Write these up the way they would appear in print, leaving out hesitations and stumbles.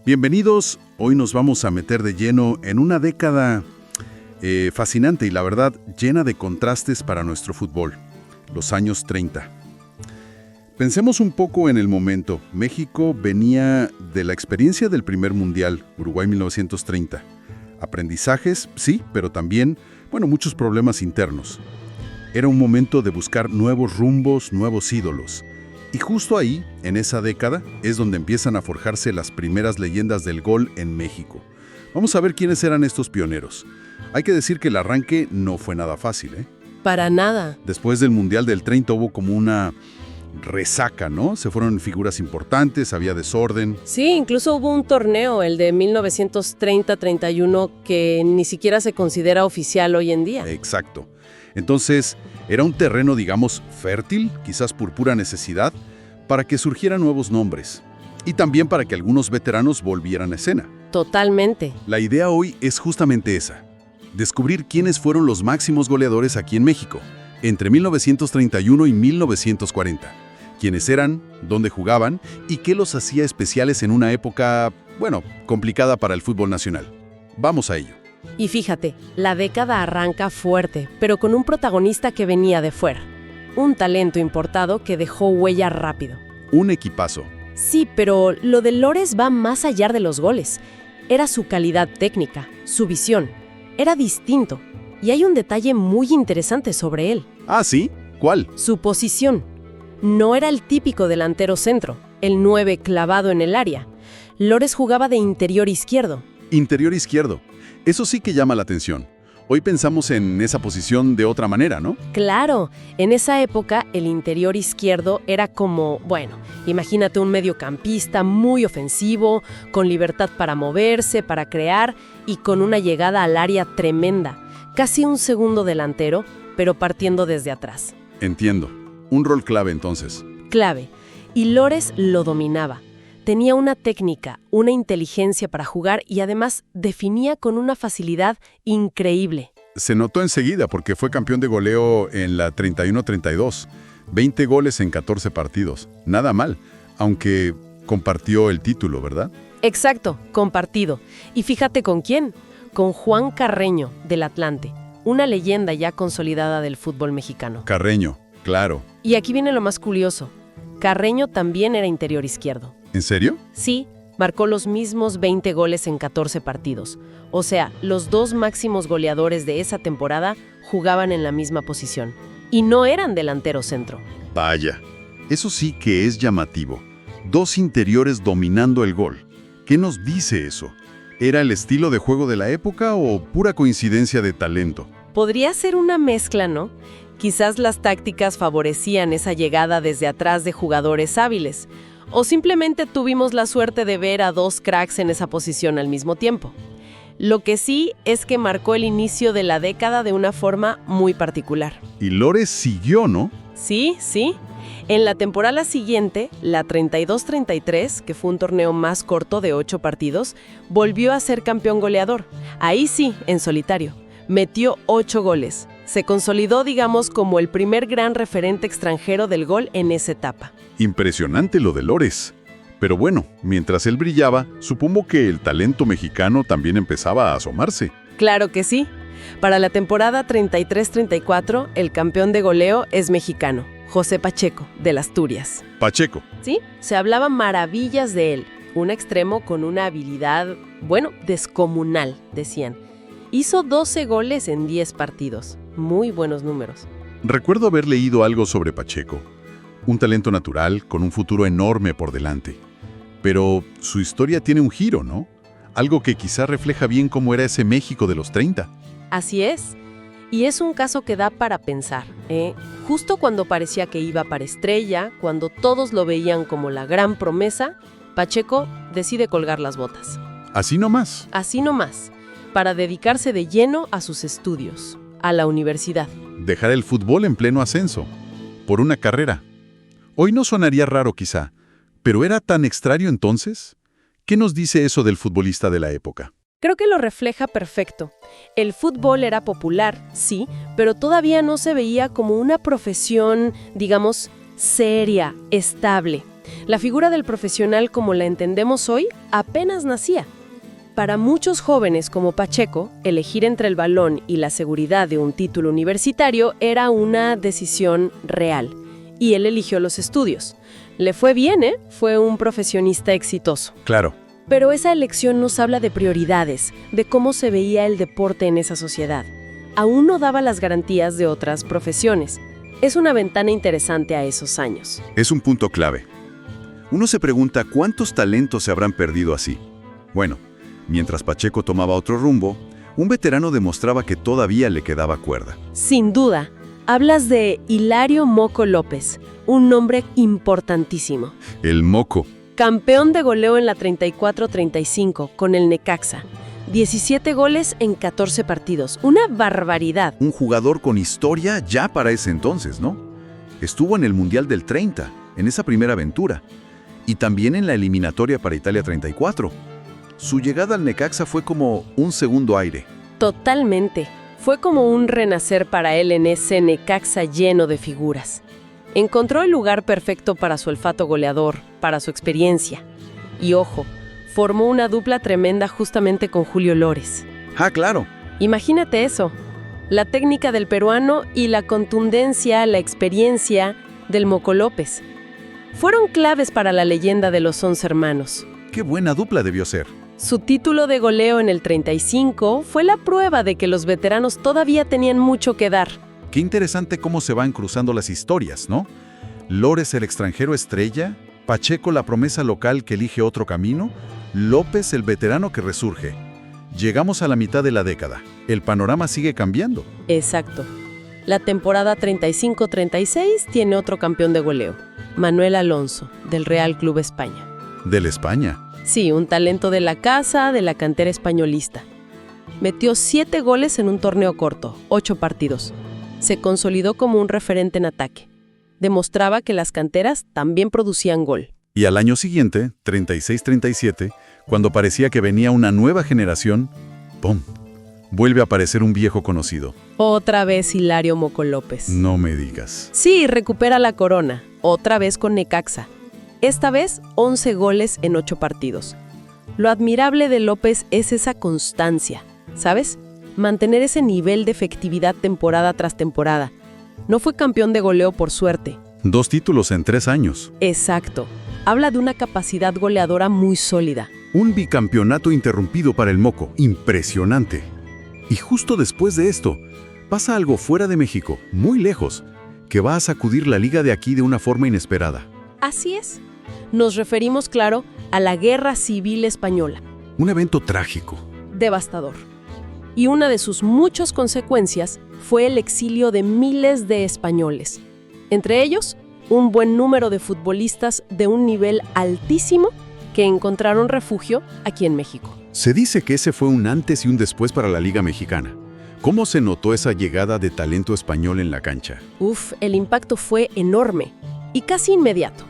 Bienvenidos, hoy nos vamos a meter de lleno en una década fascinante y la verdad llena de contrastes para nuestro fútbol, los años 30. Pensemos un poco en el momento. México venía de la experiencia del primer mundial, Uruguay 1930. Aprendizajes, sí, pero también, muchos problemas internos. Era un momento de buscar nuevos rumbos, nuevos ídolos. Y justo ahí, en esa década, es donde empiezan a forjarse las primeras leyendas del gol en México. Vamos a ver quiénes eran estos pioneros. Hay que decir que el arranque no fue nada fácil, ¿eh? Para nada. Después del Mundial del 30 hubo como una resaca, ¿no? Se fueron figuras importantes, había desorden. Sí, incluso hubo un torneo, el de 1930-31, que ni siquiera se considera oficial hoy en día. Exacto. Entonces, era un terreno, digamos, fértil, quizás por pura necesidad, para que surgieran nuevos nombres. Y también para que algunos veteranos volvieran a escena. Totalmente. La idea hoy es justamente esa. Descubrir quiénes fueron los máximos goleadores aquí en México, entre 1931 y 1940. Quiénes eran, dónde jugaban y qué los hacía especiales en una época, complicada para el fútbol nacional. Vamos a ello. Y fíjate, la década arranca fuerte, pero con un protagonista que venía de fuera. Un talento importado que dejó huella rápido. Un equipazo. Sí, pero lo de Lores va más allá de los goles. Era su calidad técnica, su visión. Era distinto. Y hay un detalle muy interesante sobre él. ¿Ah, sí? ¿Cuál? Su posición. No era el típico delantero centro, el 9 clavado en el área. Lores jugaba de interior izquierdo. Interior izquierdo. Eso sí que llama la atención. Hoy pensamos en esa posición de otra manera, ¿no? Claro, en esa época el interior izquierdo era como, imagínate un mediocampista muy ofensivo, con libertad para moverse, para crear y con una llegada al área tremenda. Casi un segundo delantero, pero partiendo desde atrás. Entiendo. Un rol clave entonces. Clave. Y Lores lo dominaba. Tenía una técnica, una inteligencia para jugar y además definía con una facilidad increíble. Se notó enseguida porque fue campeón de goleo en la 31-32. 20 goles en 14 partidos. Nada mal, aunque compartió el título, ¿verdad? Exacto, compartido. Y fíjate con quién. Con Juan Carreño, del Atlante. Una leyenda ya consolidada del fútbol mexicano. Carreño, claro. Y aquí viene lo más curioso. Carreño también era interior izquierdo. ¿En serio? Sí, marcó los mismos 20 goles en 14 partidos. O sea, los dos máximos goleadores de esa temporada jugaban en la misma posición. Y no eran delantero centro. Vaya, eso sí que es llamativo. Dos interiores dominando el gol. ¿Qué nos dice eso? ¿Era el estilo de juego de la época o pura coincidencia de talento? Podría ser una mezcla, ¿no? Quizás las tácticas favorecían esa llegada desde atrás de jugadores hábiles. O simplemente tuvimos la suerte de ver a dos cracks en esa posición al mismo tiempo. Lo que sí es que marcó el inicio de la década de una forma muy particular. Y Lores siguió, ¿no? Sí. En la temporada siguiente, la 32-33, que fue un torneo más corto de 8 partidos, volvió a ser campeón goleador. Ahí sí, en solitario. Metió 8 goles. Se consolidó, digamos, como el primer gran referente extranjero del gol en esa etapa. Impresionante lo de Lores. Pero mientras él brillaba, supongo que el talento mexicano también empezaba a asomarse. Claro que sí. Para la temporada 33-34, el campeón de goleo es mexicano, José Pacheco, del Asturias. Pacheco. Sí, se hablaban maravillas de él. Un extremo con una habilidad, descomunal, decían. Hizo 12 goles en 10 partidos. Muy buenos números. Recuerdo haber leído algo sobre Pacheco. Un talento natural con un futuro enorme por delante. Pero su historia tiene un giro, ¿no? Algo que quizá refleja bien cómo era ese México de los 30. Así es. Y es un caso que da para pensar, ¿eh? Justo cuando parecía que iba para estrella, cuando todos lo veían como la gran promesa, Pacheco decide colgar las botas. Así nomás. Así nomás, para dedicarse de lleno a sus estudios, a la universidad. Dejar el fútbol en pleno ascenso, por una carrera. Hoy no sonaría raro quizá, pero ¿era tan extraño entonces? ¿Qué nos dice eso del futbolista de la época? Creo que lo refleja perfecto. El fútbol era popular, sí, pero todavía no se veía como una profesión, digamos, seria, estable. La figura del profesional como la entendemos hoy apenas nacía. Para muchos jóvenes como Pacheco, elegir entre el balón y la seguridad de un título universitario era una decisión real, y él eligió los estudios. Le fue bien, ¿eh? Fue un profesionista exitoso. Claro. Pero esa elección nos habla de prioridades, de cómo se veía el deporte en esa sociedad. Aún no daba las garantías de otras profesiones. Es una ventana interesante a esos años. Es un punto clave. Uno se pregunta cuántos talentos se habrán perdido así. Bueno, mientras Pacheco tomaba otro rumbo, un veterano demostraba que todavía le quedaba cuerda. Sin duda, hablas de Hilario Moco López, un nombre importantísimo. El Moco. Campeón de goleo en la 34-35 con el Necaxa. 17 goles en 14 partidos. Una barbaridad. Un jugador con historia ya para ese entonces, ¿no? Estuvo en el Mundial del 30, en esa primera aventura, y también en la eliminatoria para Italia 34. Su llegada al Necaxa fue como un segundo aire. Totalmente. Fue como un renacer para él en ese Necaxa lleno de figuras. Encontró el lugar perfecto para su olfato goleador, para su experiencia. Y ojo, formó una dupla tremenda justamente con Julio Lores. ¡Ah, claro! Imagínate eso. La técnica del peruano y la contundencia, la experiencia del Moco López. Fueron claves para la leyenda de los 11 hermanos. ¡Qué buena dupla debió ser! Su título de goleo en el 35 fue la prueba de que los veteranos todavía tenían mucho que dar. Qué interesante cómo se van cruzando las historias, ¿no? Lores el extranjero estrella, Pacheco la promesa local que elige otro camino, López el veterano que resurge. Llegamos a la mitad de la década. El panorama sigue cambiando. Exacto. La temporada 35-36 tiene otro campeón de goleo, Manuel Alonso, del Real Club España. ¿Del España? Sí, un talento de la casa, de la cantera españolista. Metió 7 goles en un torneo corto, 8 partidos. Se consolidó como un referente en ataque. Demostraba que las canteras también producían gol. Y al año siguiente, 36-37, cuando parecía que venía una nueva generación, ¡pum!, vuelve a aparecer un viejo conocido. Otra vez Hilario Moco López. No me digas. Sí, recupera la corona. Otra vez con Necaxa. Esta vez, 11 goles en 8 partidos. Lo admirable de López es esa constancia, ¿sabes? Mantener ese nivel de efectividad temporada tras temporada. No fue campeón de goleo por suerte. 2 títulos en 3 años. Exacto. Habla de una capacidad goleadora muy sólida. Un bicampeonato interrumpido para el Moco. Impresionante. Y justo después de esto, pasa algo fuera de México, muy lejos, que va a sacudir la liga de aquí de una forma inesperada. Así es. Nos referimos, claro, a la Guerra Civil Española. Un evento trágico. Devastador. Y una de sus muchas consecuencias fue el exilio de miles de españoles. Entre ellos, un buen número de futbolistas de un nivel altísimo que encontraron refugio aquí en México. Se dice que ese fue un antes y un después para la Liga Mexicana. ¿Cómo se notó esa llegada de talento español en la cancha? El impacto fue enorme y casi inmediato.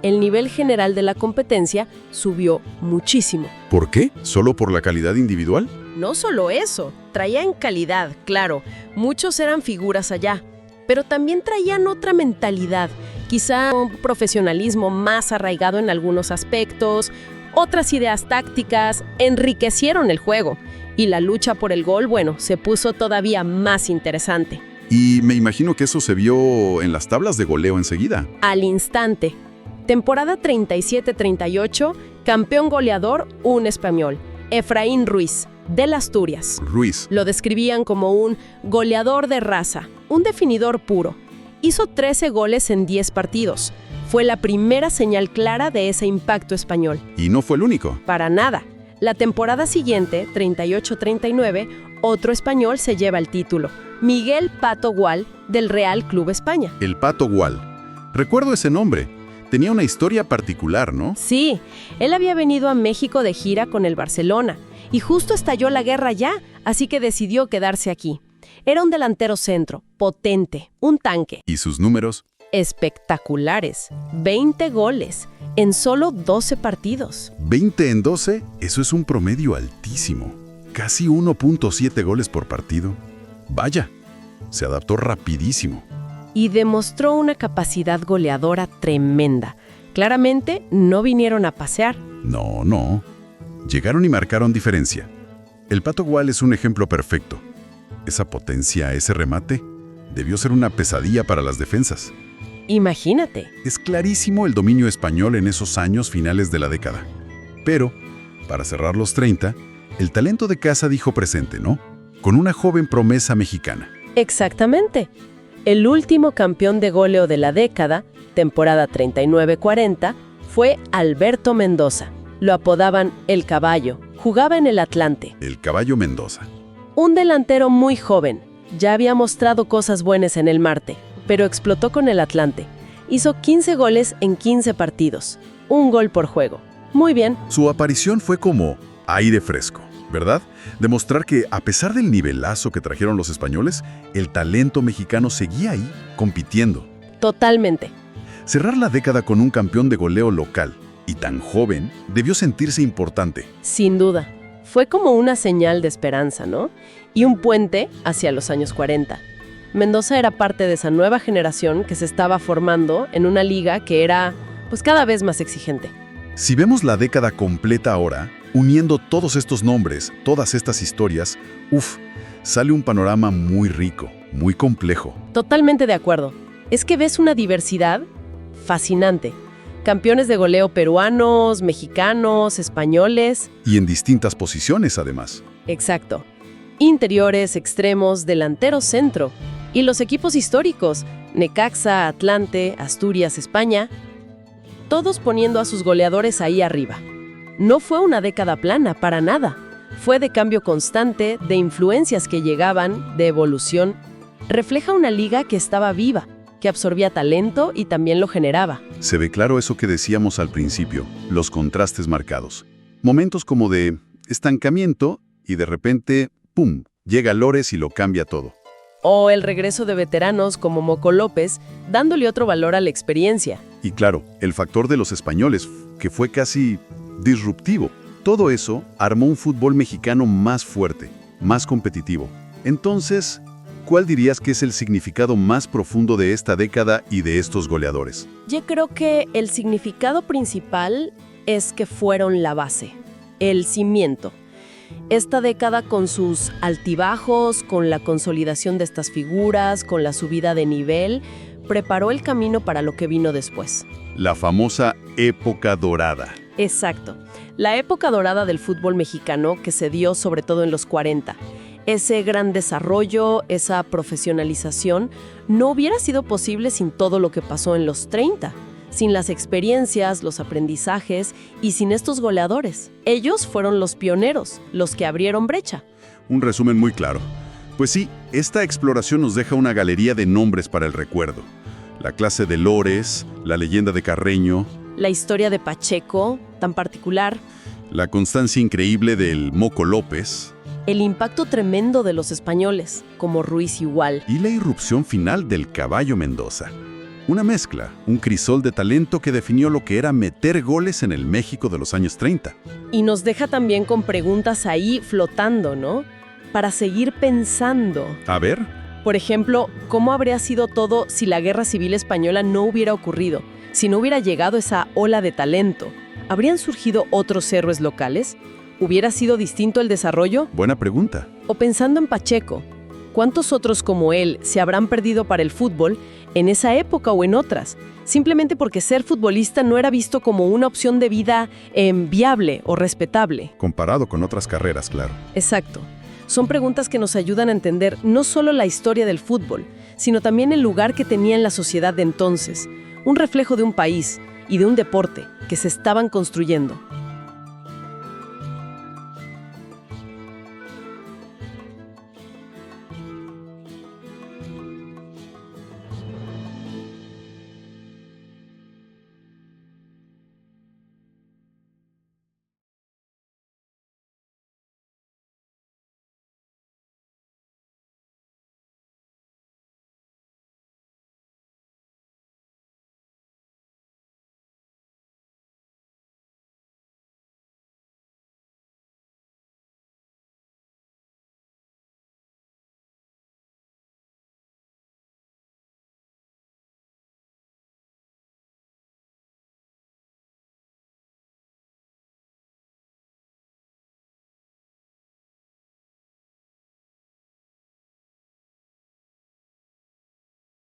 El nivel general de la competencia subió muchísimo. ¿Por qué? ¿Solo por la calidad individual? No solo eso, traían calidad, claro. Muchos eran figuras allá, pero también traían otra mentalidad, quizá un profesionalismo más arraigado en algunos aspectos, otras ideas tácticas, enriquecieron el juego. Y la lucha por el gol, se puso todavía más interesante. Y me imagino que eso se vio en las tablas de goleo enseguida. Al instante. Temporada 37-38, campeón goleador, un español, Efraín Ruiz, del Asturias. Ruiz. Lo describían como un goleador de raza, un definidor puro. Hizo 13 goles en 10 partidos. Fue la primera señal clara de ese impacto español. Y no fue el único. Para nada. La temporada siguiente, 38-39, otro español se lleva el título. Miguel Pato Gual, del Real Club España. El Pato Gual. Recuerdo ese nombre. Tenía una historia particular, ¿no? Sí, él había venido a México de gira con el Barcelona y justo estalló la guerra ya, así que decidió quedarse aquí. Era un delantero centro, potente, un tanque. ¿Y sus números? Espectaculares. 20 goles en solo 12 partidos. 20 en 12, eso es un promedio altísimo. Casi 1.7 goles por partido. Vaya, se adaptó rapidísimo. Y demostró una capacidad goleadora tremenda. Claramente no vinieron a pasear. No, no. Llegaron y marcaron diferencia. El Pato Gual es un ejemplo perfecto. Esa potencia, ese remate, debió ser una pesadilla para las defensas. Imagínate. Es clarísimo el dominio español en esos años finales de la década. Pero, para cerrar los 30, el talento de casa dijo presente, ¿no? Con una joven promesa mexicana. Exactamente. El último campeón de goleo de la década, temporada 39-40, fue Alberto Mendoza. Lo apodaban El Caballo. Jugaba en el Atlante. El Caballo Mendoza. Un delantero muy joven. Ya había mostrado cosas buenas en el Marte, pero explotó con el Atlante. Hizo 15 goles en 15 partidos. Un gol por juego. Muy bien. Su aparición fue como aire fresco, ¿verdad? Demostrar que, a pesar del nivelazo que trajeron los españoles, el talento mexicano seguía ahí, compitiendo. Totalmente. Cerrar la década con un campeón de goleo local y tan joven debió sentirse importante. Sin duda. Fue como una señal de esperanza, ¿no? Y un puente hacia los años 40. Mendoza era parte de esa nueva generación que se estaba formando en una liga que era, pues, cada vez más exigente. Si vemos la década completa ahora, uniendo todos estos nombres, todas estas historias, sale un panorama muy rico, muy complejo. Totalmente de acuerdo. Es que ves una diversidad fascinante. Campeones de goleo peruanos, mexicanos, españoles. Y en distintas posiciones, además. Exacto. Interiores, extremos, delantero, centro. Y los equipos históricos, Necaxa, Atlante, Asturias, España, todos poniendo a sus goleadores ahí arriba. No fue una década plana, para nada. Fue de cambio constante, de influencias que llegaban, de evolución. Refleja una liga que estaba viva, que absorbía talento y también lo generaba. Se ve claro eso que decíamos al principio, los contrastes marcados. Momentos como de estancamiento y de repente, ¡pum!, llega Lores y lo cambia todo. O el regreso de veteranos como Moco López, dándole otro valor a la experiencia. Y claro, el factor de los españoles, que fue casi disruptivo. Todo eso armó un fútbol mexicano más fuerte, más competitivo. Entonces, ¿cuál dirías que es el significado más profundo de esta década y de estos goleadores? Yo creo que el significado principal es que fueron la base, el cimiento. Esta década con sus altibajos, con la consolidación de estas figuras, con la subida de nivel, preparó el camino para lo que vino después. La famosa época dorada. Exacto. La época dorada del fútbol mexicano que se dio sobre todo en los 40. Ese gran desarrollo, esa profesionalización, no hubiera sido posible sin todo lo que pasó en los 30. Sin las experiencias, los aprendizajes y sin estos goleadores. Ellos fueron los pioneros, los que abrieron brecha. Un resumen muy claro. Pues sí, esta exploración nos deja una galería de nombres para el recuerdo. La clase de Lores, la leyenda de Carreño, La historia de Pacheco, tan particular, la constancia increíble del Moco López el impacto tremendo de los españoles, como Ruiz igual. y la irrupción final del Caballo Mendoza. Una mezcla, un crisol de talento que definió lo que era meter goles en el México de los años 30. Y nos deja también con preguntas ahí flotando, ¿no? Para seguir pensando. A ver, Por ejemplo, ¿cómo habría sido todo si la Guerra Civil Española no hubiera ocurrido? Si no hubiera llegado esa ola de talento, ¿habrían surgido otros héroes locales? ¿Hubiera sido distinto el desarrollo? buena pregunta. O pensando en Pacheco, ¿cuántos otros como él se habrán perdido para el fútbol en esa época o en otras? Simplemente porque ser futbolista no era visto como una opción de vida viable o respetable. Comparado con otras carreras, claro. Exacto. Son preguntas que nos ayudan a entender no solo la historia del fútbol, sino también el lugar que tenía en la sociedad de entonces, un reflejo de un país y de un deporte que se estaban construyendo.